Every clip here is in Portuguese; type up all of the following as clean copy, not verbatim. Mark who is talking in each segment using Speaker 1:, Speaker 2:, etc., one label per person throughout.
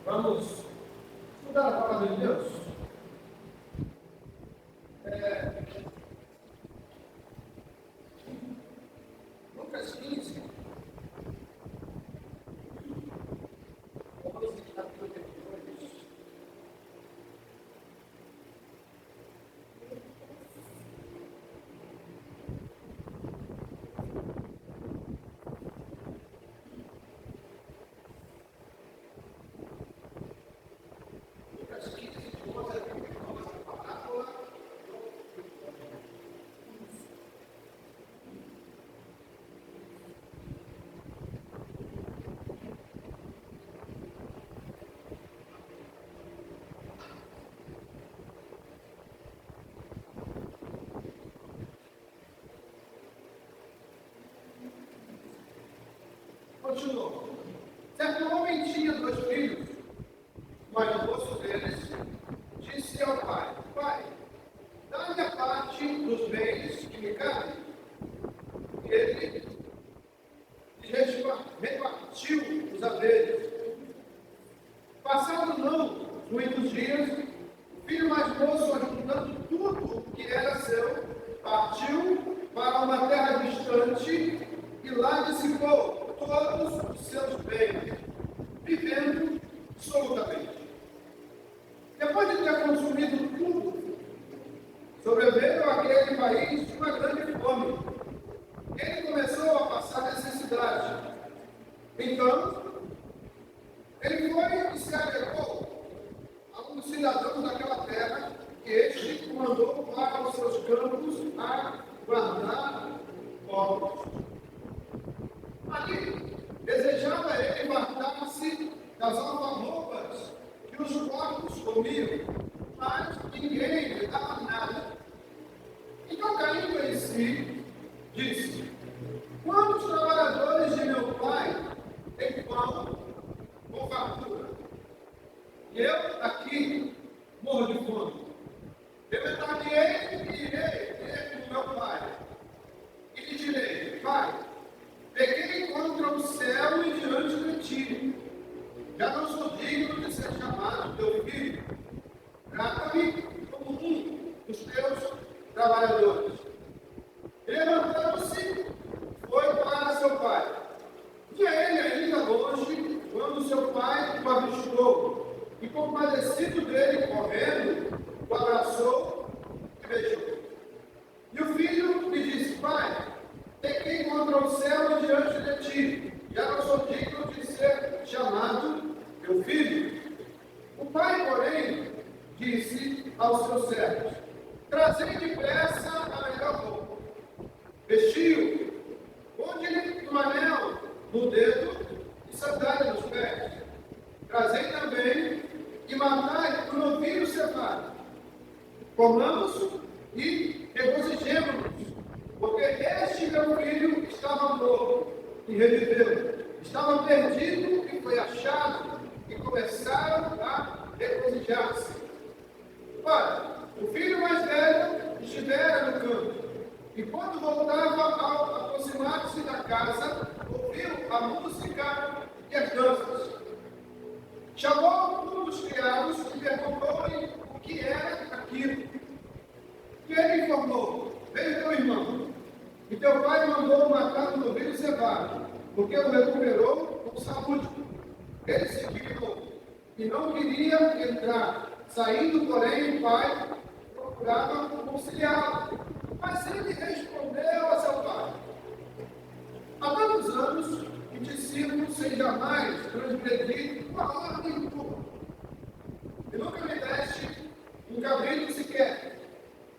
Speaker 1: Vamos estudar a palavra de Deus. Lucas 15. Vamos aqui capítulo 22. Lucas 15, de 11 a 39, a parábola do filho. Continuou. Certo homem tinha 2 filhos. O mais moço deles disse ao pai: Pai, dá-me a parte dos bens que me cabem. E ele repartiu os haveres. Passado não muitos dias, o filho mais moço, ajuntando tudo o que era seu, partiu para uma terra distante e lá dissipou todos os seus bens, vivendo absolutamente. Depois de ter consumido tudo, sobreveio àquele país uma grande fome. Ele começou a passar necessidade. Então, ele foi e se agregou a um cidadão daquela terra, que este o mandou para os seus campos a guardar povos. Ali, desejava ele guardar-se das alfarrobas que os porcos comiam, mas ninguém lhe dava nada. Então, caindo em si, disse: Quantos trabalhadores de meu pai têm pão com fartura? E eu aqui morro de fome. Levantar-me-ei e irei ter com meu pai. E lhe direi: Pai, pequei contra o céu e diante de ti. Já não sou digno de ser chamado teu filho. Trata-me como um dos teus trabalhadores. E levantando-se, foi para seu pai. Tinha ele ainda longe, quando seu pai o avistou, e compadecido dele, correndo, o abraçou e beijou. E o filho lhe disse: Pai, pequei contra o céu e diante de ti, já não sou digno de ser chamado teu filho. O pai, porém, disse aos seus servos: Trazei depressa a melhor roupa, vestiu, ponde-lhe um anel no dedo e sandália nos pés. Trazei também e matai o novilho cevado. Comamos e regozijemo-nos, porque este meu filho estava morto e reviveu, estava perdido e foi achado, e começaram a regozijar-se. Ora, o filho mais velho estivera no campo, e quando voltava ao aproximar-se da casa, ouviu a música e as danças. Chamou um dos criados e perguntou-lhe o que era aquilo. E ele informou: Veio teu irmão, e teu pai mandou matar o novilho cevado, porque o recuperou com saúde. Ele se dignou e não queria entrar. Saindo, porém, o pai procurava conciliá-lo. Mas ele respondeu a seu pai: Há tantos anos que te sirvo sem jamais transgredir uma ordem tua, e nunca me deste um cabrito sequer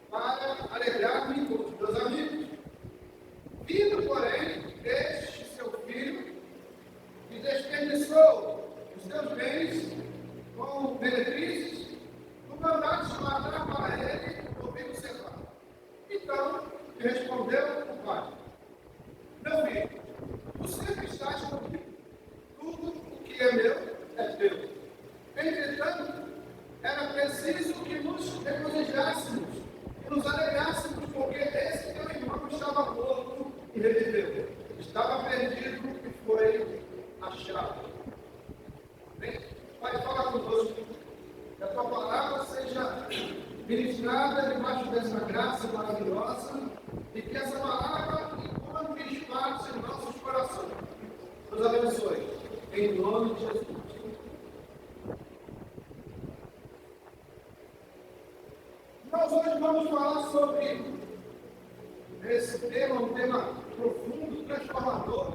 Speaker 1: para alegrar-me com os meus amigos. Vindo, porém, deste seu filho, que desperdiçou os teus bens com meretrizes, tu mandaste matar para ele o novilho cevado. Então, lhe respondeu o pai: Meu filho, tu sempre estás comigo. Tudo o que é meu é teu. Entretanto, era preciso que nos regozijássemos e nos alegrássemos, porque esse teu irmão estava morto e reviveu. Estava perdido e foi achado. Bem, o pai fala ministrada debaixo dessa graça maravilhosa, e que essa palavra encontre espaço em nossos corações. Nos abençoe. Em nome de Jesus. Nós hoje vamos falar sobre esse tema, um tema profundo, transformador.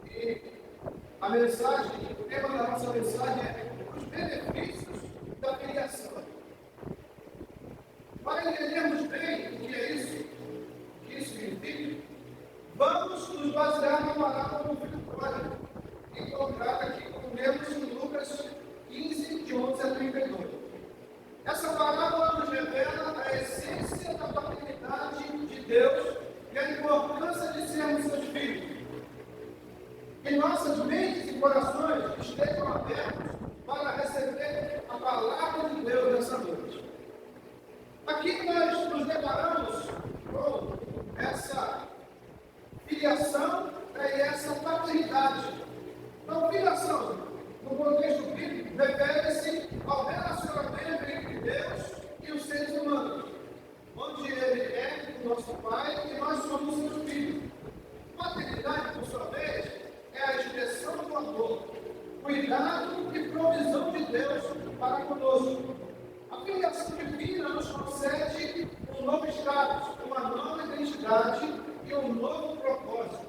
Speaker 1: E a mensagem, o tema da nossa mensagem é os benefícios da filiação. Para entendermos bem o que é isso, o que isso significa, vamos nos basear na palavra do filho pródigo, encontrada aqui, como lemos em Lucas 15, de 11 a 32. Essa parábola nos revela a essência da paternidade de Deus e a importância de sermos seus filhos. Que nossas mentes e corações estejam abertos para receber a palavra de Deus nessa noite. Aqui nós nos deparamos com essa filiação e essa paternidade. Então, filiação, no contexto bíblico, refere-se ao relacionamento entre Deus e os seres humanos, onde Ele é o nosso Pai e nós somos seus filhos. Paternidade, por sua vez, é a expressão do amor, cuidado e provisão de Deus para conosco. A filiação divina nos concede um novo status, uma nova identidade e um novo propósito.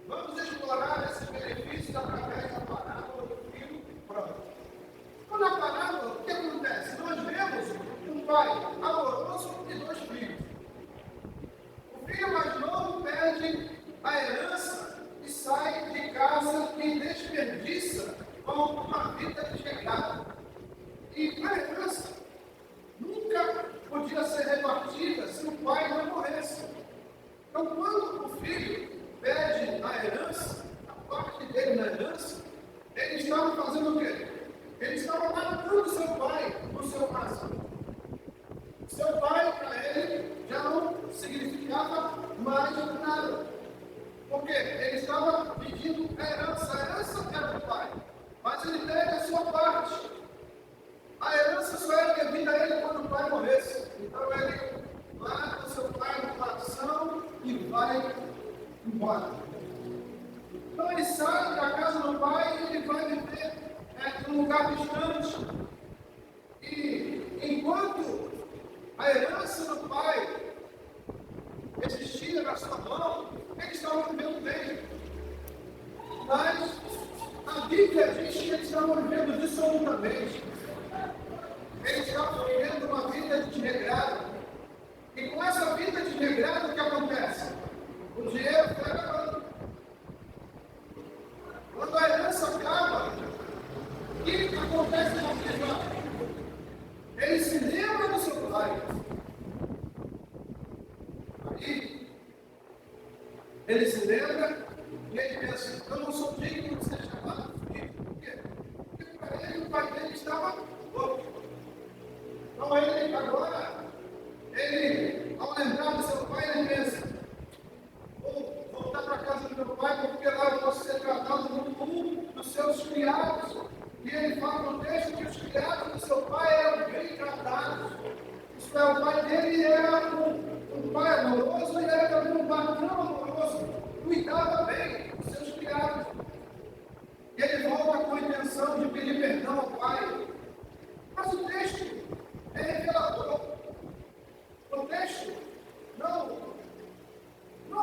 Speaker 1: Vamos explorar esses benefícios através da parábola do filho pródigo. Então, na parábola, o que acontece? Nós vemos um pai amoroso e dois filhos. O filho mais novo perde a herança e sai de casa e desperdiça com uma vida desregrada. E a herança nunca podia ser repartida se o pai não morresse. Então, quando o filho pede a herança, a parte dele na herança, ele estava fazendo o quê? Ele estava matando seu pai no seu coração. Seu pai, para ele, já não significava mais nada. Porque ele estava pedindo a herança era do pai. Mas ele teve a sua parte. A herança só era devida a ele quando o pai morresse. Então ele mata seu pai no coração e vai embora. Então ele sai da casa do pai e ele vai viver num lugar distante. E enquanto a herança do pai existia na sua mão, ele estava vivendo bem. Mas a Bíblia diz que eles estavam vivendo dissolutamente. Eles estavam vivendo uma vida desregrada. E com essa vida desregrada, o que acontece? O dinheiro foi acabando. Quando a herança acaba, o que acontece na vida? Ele se lembra do seu pai. Aí, ele se lembra e ele pensa: eu não sou digno de ser chamado filho. Por quê? Porque para ele o pai dele estava louco. Então ele agora, ao lembrar do seu pai, ele pensa: vou voltar para a casa do meu pai, porque lá eu posso ser tratado como um dos seus criados. E ele fala no texto que os criados do seu pai eram bem tratados. Isso é, o pai dele era um pai amoroso e era também um patrão amoroso. Cuidava bem dos seus criados. E ele volta com a intenção de pedir perdão ao pai. Mas o texto é revelador. O texto não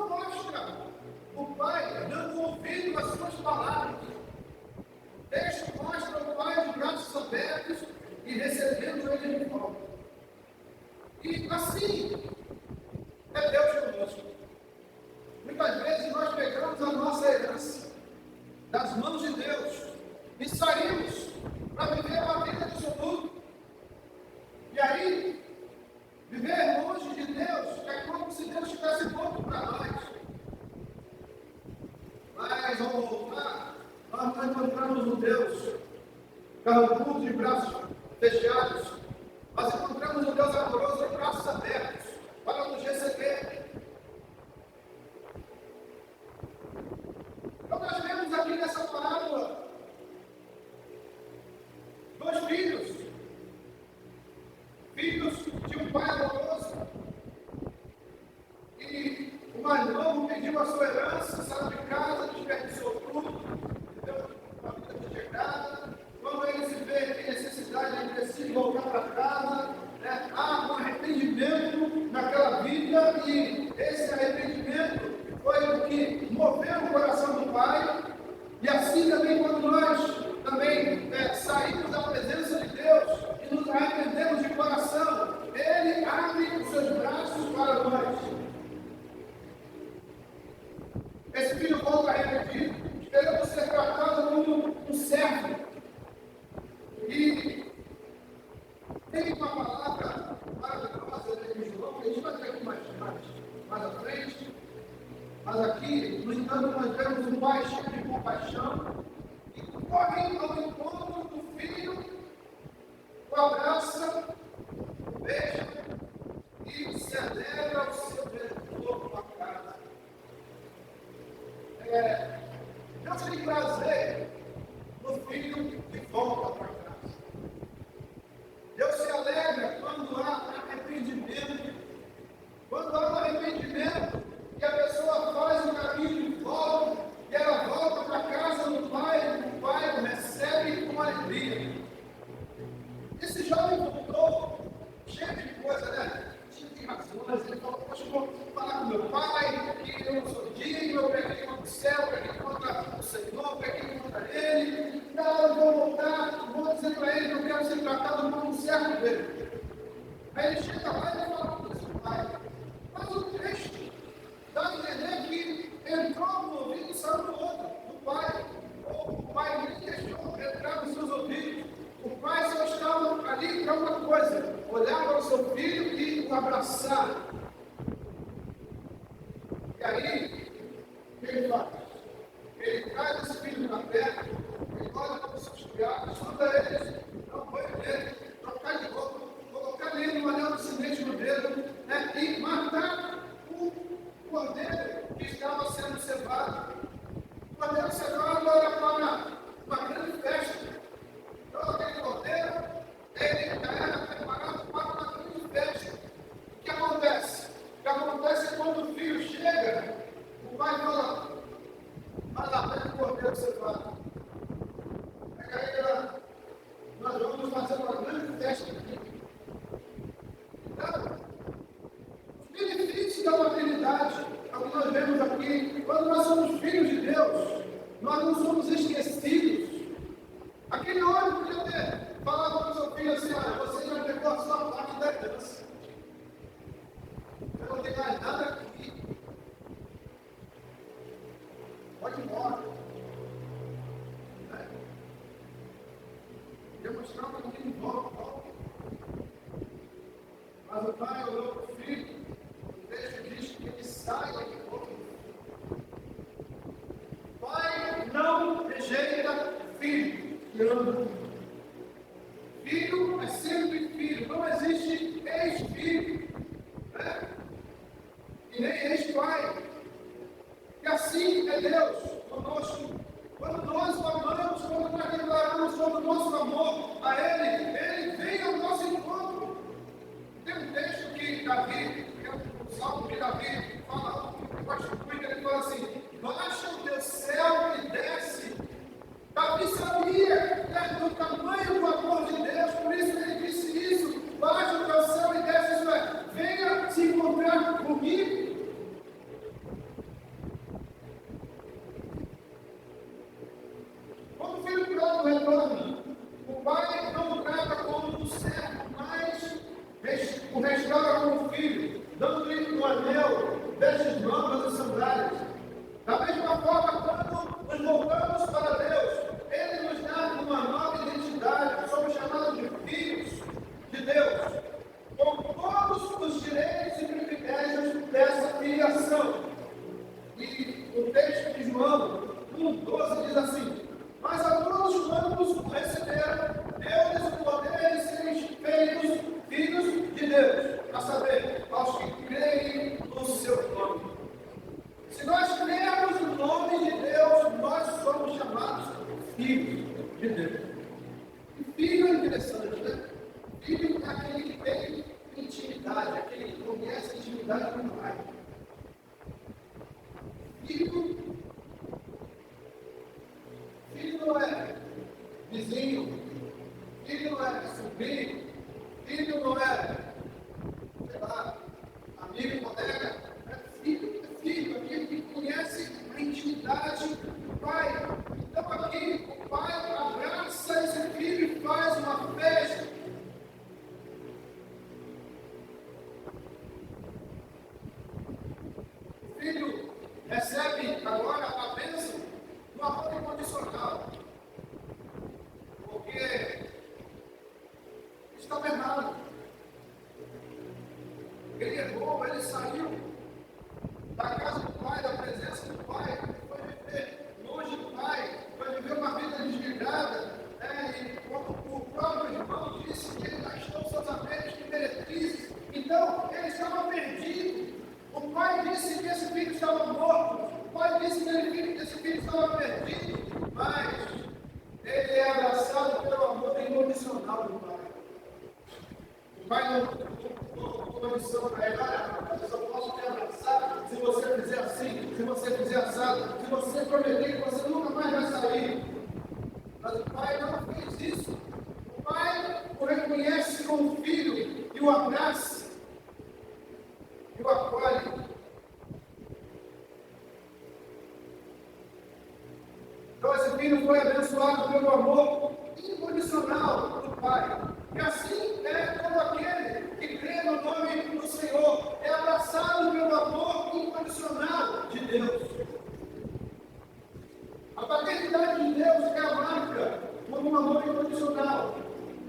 Speaker 1: mostra o pai dando ouvido às suas palavras. O texto mostra o pai de braços abertos e recebendo ele de volta. E assim é Deus conosco. Muitas vezes nós pegamos a nossa herança das mãos de Deus e saímos para viver uma vida dissoluta. E aí, viver longe de Deus é como se Deus tivesse morto para nós. Mas ao voltar, nós encontramos um Deus carrancudo de braços fechados. Nós encontramos um Deus amoroso de braços abertos para nos receber. Então nós vemos aqui nessa parábola dois filhos corre ao encontro do filho, o abraça, o beija e celebra o seu retorno à casa. Deus tem prazer no filho que volta para casa. Deus se alegra quando há arrependimento. Quando há um arrependimento e a pessoa faz o caminho de volta, e ela volta para a casa do pai, o pai o recebe com alegria. Esse jovem voltou, cheio de coisa, né? Cheio de razões. Ele falou: poxa, eu vou falar com meu pai, que eu não sou digno, eu peguei contra o céu, peguei contra o Senhor, peguei contra ele. Então eu vou voltar, vou dizer para ele que eu quero ser tratado como um servo dele. Aí ele chega lá e fala com esse pai. Mas o texto dá a entender que entrou no ouvido e saiu no outro, do pai. Ou o pai nem deixou entrar nos seus ouvidos. O pai só estava ali para uma coisa: olhar para o seu filho e o abraçar. E aí, o que ele faz? Ele traz esse filho para perto, ele olha para os seus criados, manda eles, não foi dele, trocar de roupa, colocar nele um anel de semente no dedo, né, e matar o cordeiro que estava sendo cevado. O cordeiro cevado era para uma grande festa. Então, aquele cordeiro, ele já era preparado para uma grande festa. O que acontece? O que acontece é quando o filho chega, o pai fala: vai lá, pega o cordeiro cevado. Pega ele lá. Nós vamos fazer uma grande festa aqui. Então, os benefícios da paternidade, é o que nós vemos aqui. Quando nós somos filhos de Deus, nós não somos esquecidos. Aquele homem podia ter falado para o seu filho assim: olha, você já pegou a sua parte da herança. Eu não tenho mais nada aqui. Pode ir embora. Demonstrar para quem volta. Mas o pai olhou para o filho. O texto diz que ele sai de volta. O pai não rejeita o filho. Filho é sempre filho, não existe ex-filho, né? E nem ex-pai. E assim é Deus conosco. Quando nós o amamos, quando nós declaramos sobre o nosso amor a Ele vem ao nosso encontro. Tem um texto que Davi, que é um salmo que Davi fala, eu gosto muito, ele fala assim: baixa o teu céu e desce. Davi sabia do tamanho do amor de Deus, por isso ele disse isso: baixa o teu céu e desce, isso é, venha se encontrar comigo. Quando o filho pródigo retorna, o pai não o trata como um servo, mas o restaura como filho, dando-lhe um anel, vestes novas e sandálias. Da mesma forma, quando nos voltamos para Deus, Ele nos dá uma nova identidade, somos chamados de filhos de Deus, com todos os direitos e privilégios dessa filiação. E o texto de João 1,12 diz assim: mas a todos quantos receberam, deu-lhes o poder de serem feitos filhos de Deus, a saber, aos que creem no seu nome. Se nós cremos no nome de Deus, nós somos chamados filhos de Deus. E filho é interessante, né? Filho é aquele que tem intimidade, aquele que conhece a intimidade com o pai. Filho não é vizinho, filho não é sobrinho, filho não é, sei lá, amigo, colega. Filho, aquele que conhece a intimidade do pai. Então aqui o pai abraça esse filho e faz uma festa. O filho recebe agora a bênção do amor incondicional. Porque pai não condição para ele, olha, eu só posso te abraçar se você fizer assim, se você fizer assado, se você prometer que você nunca mais vai sair. Mas o pai não fez isso. O pai o reconhece como filho e o abraça e o acolhe. Então esse filho foi abençoado pelo amor incondicional do pai. E assim é todo aquele que crê no nome do Senhor, é abraçado pelo amor incondicional de Deus. A paternidade de Deus é a marca por um amor incondicional.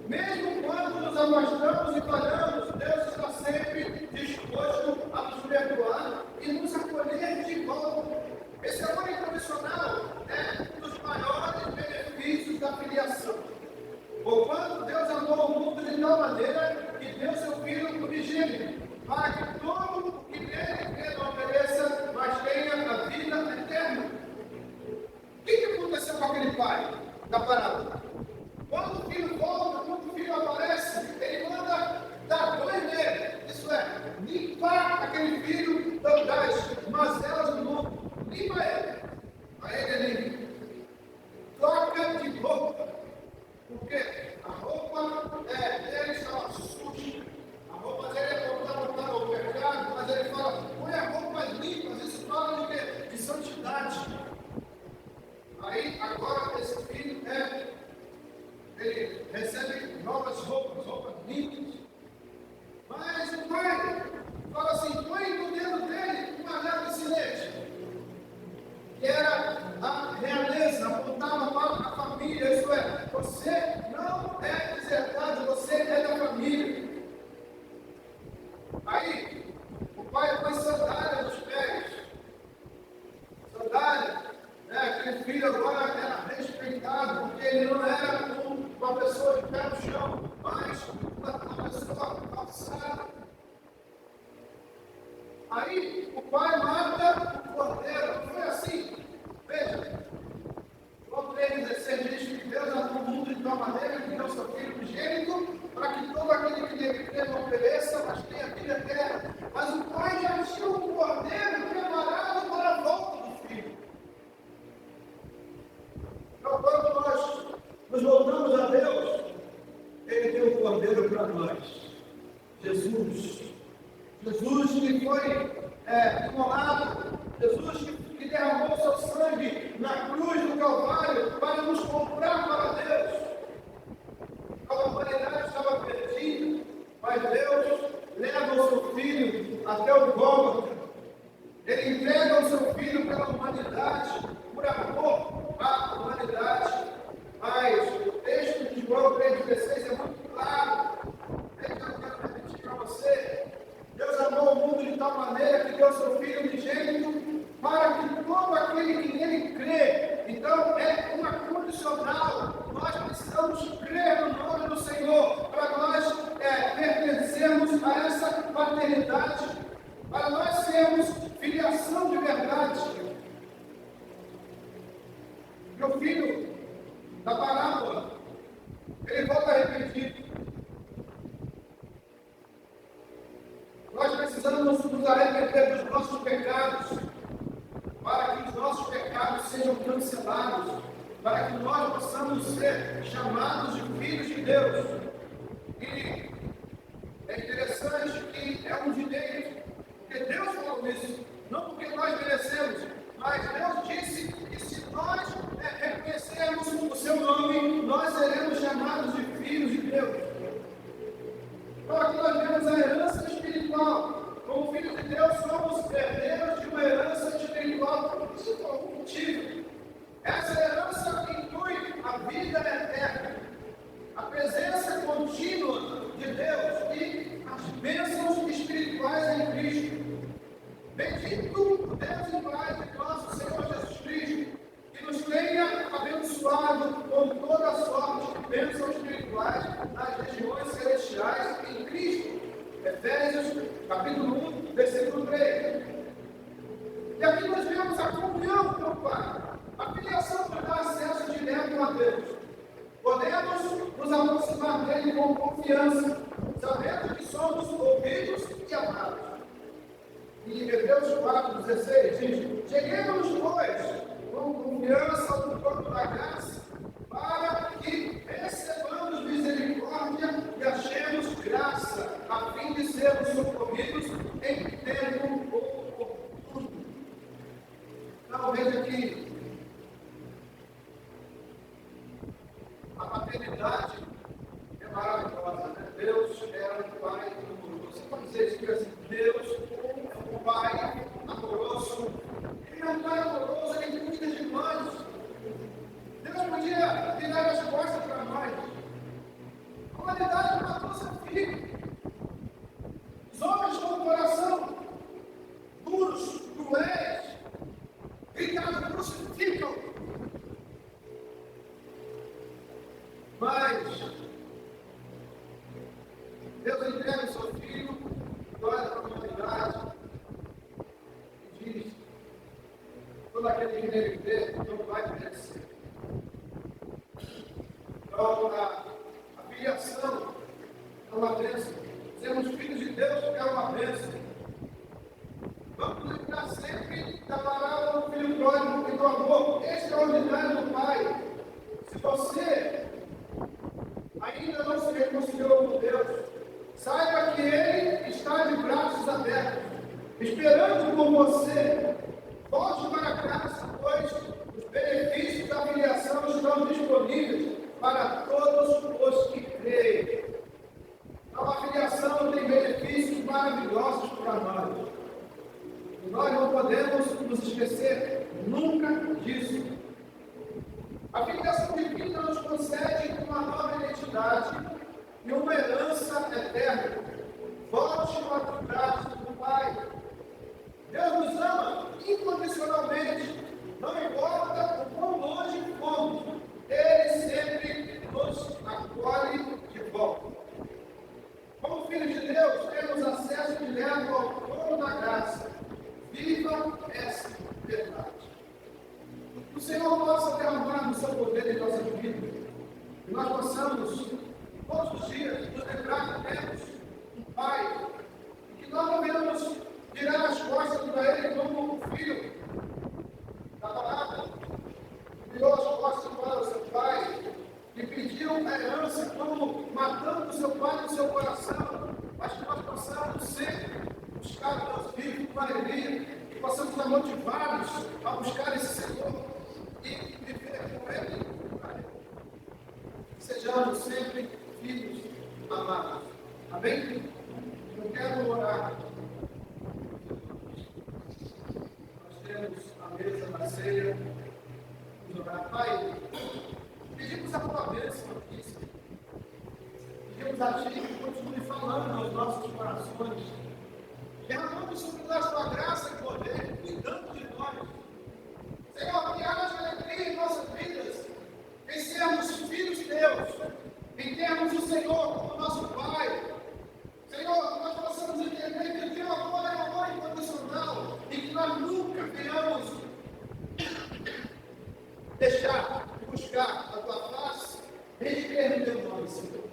Speaker 1: Mesmo quando nos afastamos e falhamos, Deus está sempre disposto a nos perdoar e nos acolher de volta. Esse amor incondicional é um dos maiores benefícios da filiação. Porquanto Deus amou o mundo de tal maneira que deu seu Filho unigênito, para que todo o que nele não pereça, mas tenha a vida eterna. O que aconteceu com aquele pai da parábola? Quando o filho volta, quando o filho aparece, ele manda dar banho nele. Isso é, limpar aquele filho das mazelas do mundo. Limpa ele. Aí ele limpa. Troca de roupa. Porque a roupa dele estava suja. A roupa dele é voltada ao pecado, mas ele fala, põe a roupa limpas. Isso fala de quê? De santidade. Aí, agora, esse filho ele recebe novas roupas limpas. Mas o pai fala assim, põe no dedo dele uma anel de sinete, que era a realeza, apontava para a família, isso é, você não é desertado, você é da família. Aí, o pai põe sandália nos pés, sandália, aquele filho agora era respeitado, porque ele não era uma pessoa de pé no chão, mas uma pessoa calçada. Aí o pai mata o cordeiro. Foi assim. Veja, João 3,16 diz que Deus amou o mundo de tal maneira que deu seu Filho unigênito, para que todo aquele que nele crê não pereça, mas tenha vida eterna. Mas o pai já tinha um cordeiro preparado para a volta do filho. Então, quando nós nos voltamos a Deus, Ele tem um cordeiro para nós. Jesus que foi imolado, Jesus que derramou seu sangue na cruz do Calvário para nos comprar para Deus. A humanidade estava perdida, mas Deus leva o seu Filho até o Gólgota. Ele entrega o seu Filho pela humanidade, por amor à humanidade. Mas o texto de João 3,16 é muito claro. Eu quero repetir para você. Deus amou o mundo de tal maneira que deu seu Filho unigênito para que todo aquele que nele crê. Então é uma condicional. Nós precisamos crer no nome do Senhor para nós pertencermos a essa paternidade, para nós sermos filiação de verdade. Meu filho da parábola, ele volta a repetir. Nós precisamos nos arrepender dos nossos pecados, para que os nossos pecados sejam cancelados, para que nós possamos ser chamados de filhos de Deus. E é interessante que é um direito, porque Deus falou isso, não porque nós merecemos, mas Deus disse que se nós reconhecermos o seu nome, nós seremos chamados de filhos de Deus. Então aqui nós vemos a herança espiritual. Como filhos de Deus, somos herdeiros de uma herança espiritual. Isso por algum motivo. Essa herança inclui a vida eterna, a presença contínua de Deus e as bênçãos espirituais em Cristo. Bendito Deus e Pai de nosso Senhor Jesus Cristo, que nos tenha abençoado com toda sorte de bênçãos espirituais nas regiões celestiais em Cristo. Efésios, capítulo 1, versículo 3. E aqui nós vemos a comunhão com o Pai. A filiação nos dá acesso direto a Deus. Podemos nos aproximar dele com confiança, sabendo que somos ouvidos e amados. E Hebreus 4,16 diz: cheguemos, pois, com confiança ao trono da graça, para que recebamos misericórdia e achemos graça, a fim de sermos socorridos em tempo oportuno. Então, veja que a paternidade é maravilhosa, né? Deus era um pai amoroso. Você pode dizer isso assim: Deus é um pai amoroso. Ele é um pai amoroso, ele cuida de nós. Deus podia virar as costas para nós. A humanidade matou seu filho. Os homens com o coração duros, cruéis, gritaram: crucificam. Mas Deus entrega o seu filho, olha para a humanidade e diz: todo aquele que nele crê não vai perecer. Então, a filiação é uma bênção. Sermos filhos de Deus é uma bênção. Vamos lembrar sempre da palavra do filho pródigo e do amor extraordinário do Pai. Se você ainda não se reconciliou com Deus, saiba que Ele está de braços abertos, esperando por você. Volte para casa, pois os benefícios da filiação estão disponíveis para todos os que creem. Então, a filiação tem benefícios maravilhosos para nós. E nós não podemos nos esquecer nunca disso. A filiação divina nos concede uma nova identidade e uma herança eterna. Volte para o braço do Pai. Deus nos ama incondicionalmente, não importa o quão longe fomos, Ele sempre nos acolhe de volta. Como filhos de Deus, temos acesso direto ao trono da graça. Viva essa verdade. Que o Senhor possa derramar no seu poder em nossa vida, e nós possamos, todos os dias, nos lembrar que temos um Pai, e que nós não venhamos virar as costas para Ele como um filho da palavra, que virou as costas para o seu Pai, e pediu a herança como matando o seu Pai no seu coração, mas que nós possamos sempre buscar o Deus vivo com alegria, que possamos estar motivados a buscar esse Senhor e viver com Ele. Sejamos sempre filhos amados. Amém? Eu quero orar. Nós temos a mesa da ceia. Vamos orar. Pai, pedimos a tua bênção aqui, Senhor. Pedimos a ti que continue falando aos nossos corações, derramando sobre nós tua graça e poder, cuidando de nós. Senhor, que haja alegria em nossas vidas, em sermos filhos de Deus, em termos o Senhor como nosso Pai. Senhor, que nós possamos entender que o teu amor é um amor incondicional e que nós nunca venhamos deixar de buscar a tua face, em crer no teu nome, Senhor.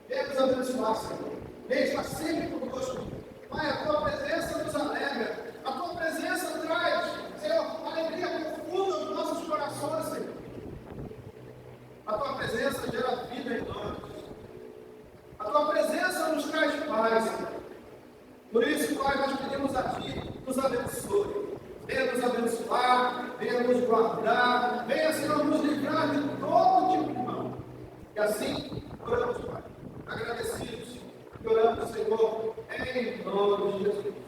Speaker 1: Quer nos abençoar, Senhor. Vem estar sempre conosco. Pai, a tua presença nos alegra. A tua presença traz, Senhor, alegria profunda nos nossos corações, Senhor. A tua presença gera vida em nós. A tua presença nos traz paz, Senhor. Por isso, Pai, nós pedimos a ti, nos abençoe. Venha nos abençoar, venha nos guardar, venha, Senhor, nos livrar de todo tipo de mal. E assim, oramos, Pai, agradecidos, e oramos, Senhor, em nome de Jesus.